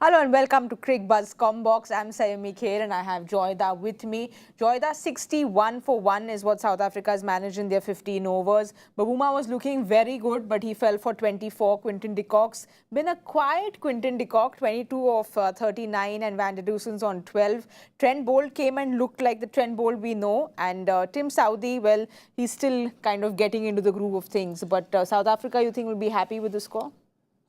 Hello and welcome to Cricbuzz Comm Box. I'm Saiyami Kher and I have Joyda with me. Joyda, 61 for 1 is what South Africa has managed in their 15 overs. Bavuma was looking very good, but he fell for 24. Quinton de Kock's been a quiet Quinton de Kock, 22 of 39, and Van der Dusen's on 12. Trent Bolt came and looked like the Trent Bolt we know. And Tim Southee, well, he's still kind of getting into the groove of things. But South Africa, you think, will be happy with the score?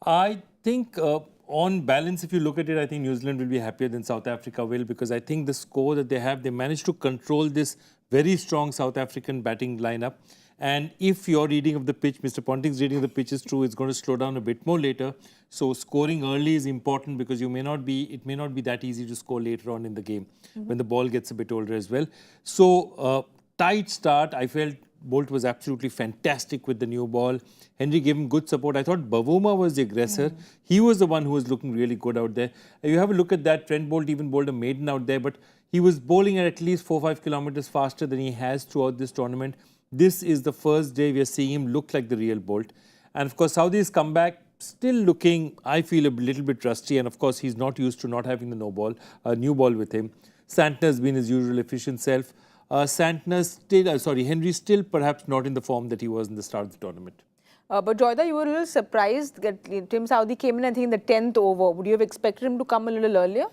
I think on balance, if you look at it, I think New Zealand will be happier than South Africa will, because I think the score that they have, they managed to control this very strong South African batting lineup. And if your reading of the pitch, Mr. Ponting's reading of the pitch is true, it's going to slow down a bit more later. So scoring early is important, because it may not be that easy to score later on in the game when the ball gets a bit older as well. So tight start. I felt Bolt was absolutely fantastic with the new ball. Henry gave him good support. I thought Bavuma was the aggressor. He was the one who was looking really good out there. You have a look at that. Trent Bolt even bowled a maiden out there, but he was bowling at least 4-5 kilometers faster than he has throughout this tournament. This is the first day we are seeing him look like the real Bolt. And of course, Southee's come back still looking, I feel, a little bit rusty. And of course, he's not used to not having the new ball with him. Santner's been his usual efficient self. Henry still perhaps not in the form that he was in the start of the tournament. But Joyda, you were a little surprised that Tim Southee came in, I think, in the 10th over. Would you have expected him to come a little earlier?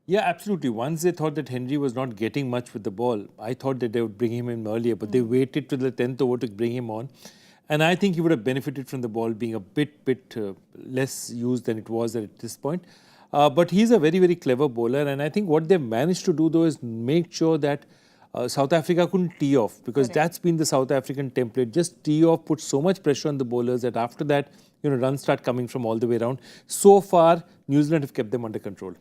Yeah, absolutely. Once they thought that Henry was not getting much with the ball, I thought that they would bring him in earlier, but they waited till the 10th over to bring him on. And I think he would have benefited from the ball being a bit less used than it was at this point. But he's a very, very clever bowler. And I think what they've managed to do, though, is make sure that South Africa couldn't tee off, because that's been the South African template. Just tee off, put so much pressure on the bowlers that after that, runs start coming from all the way around. So far, New Zealand have kept them under control.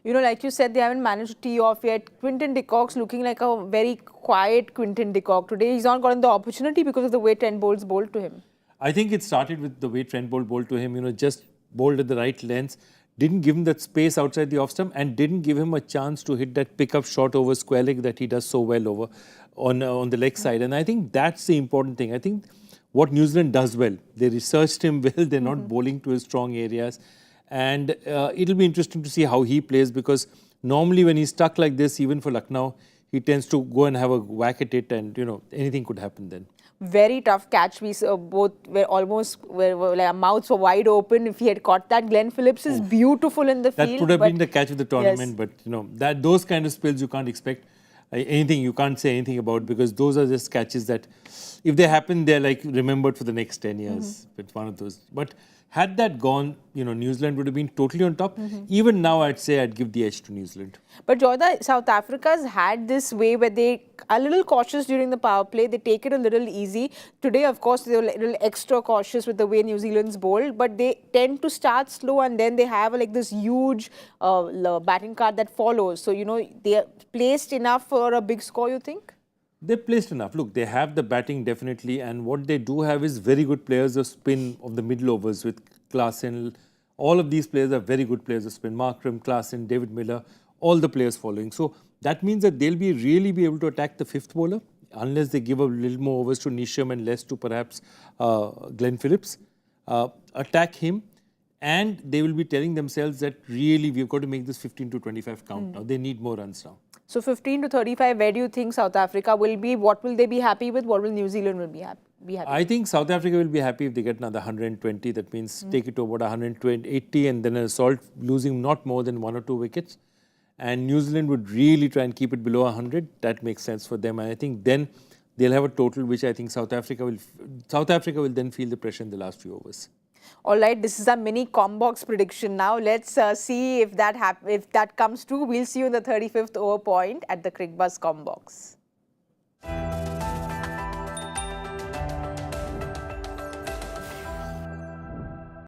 Like you said, they haven't managed to tee off yet. Quinton de Kock's looking like a very quiet Quinton de Kock today. He's not gotten the opportunity because of the way Trent Bolt's bowled to him. I think it started with the way Trent Bolt bowled to him. Just bowled at the right length. Didn't give him that space outside the off stump, and didn't give him a chance to hit that pickup shot over square leg that he does so well over on the leg side. And I think that's the important thing. I think what New Zealand does well, they researched him well. They're not bowling to his strong areas. And it'll be interesting to see how he plays, because normally when he's stuck like this, even for Lucknow, he tends to go and have a whack at it, and anything could happen then. Very tough catch. We both were like our mouths were wide open. If he had caught that, Glenn Phillips is beautiful in the field. That would have been the catch of the tournament, but those kind of spills you can't expect anything. You can't say anything about, because those are just catches that, if they happen, they're like remembered for the next 10 years. It's one of those. But had that gone, New Zealand would have been totally on top. Even now, I'd say I'd give the edge to New Zealand. But Joyda, South Africa's had this way where they are a little cautious during the power play. They take it a little easy. Today, of course, they were a little extra cautious with the way New Zealand's bowled. But they tend to start slow, and then they have like this huge batting card that follows. So, they are placed enough for a big score, you think? They're placed enough. Look, they have the batting definitely, and what they do have is very good players of spin of the middle overs with Klaasen. All of these players are very good players of spin. Markram, Klaasen, David Miller, all the players following. So that means that they'll really be able to attack the fifth bowler, unless they give a little more overs to Nisham and less to perhaps Glenn Phillips. Attack him, and they will be telling themselves that really we've got to make this 15 to 25 count now. They need more runs now. So 15 to 35, where do you think South Africa will be? What will they be happy with? What will New Zealand will be happy I think South Africa will be happy if they get another 120. That means take it to about 180, and then an assault losing not more than 1 or 2 wickets. And New Zealand would really try and keep it below 100. That makes sense for them. And I think then they'll have a total which I think South Africa will then feel the pressure in the last few overs. All right, this is a mini Comm Box prediction now. Let's see if that comes true. We'll see you in the 35th over point at the Cricbuzz Comm Box.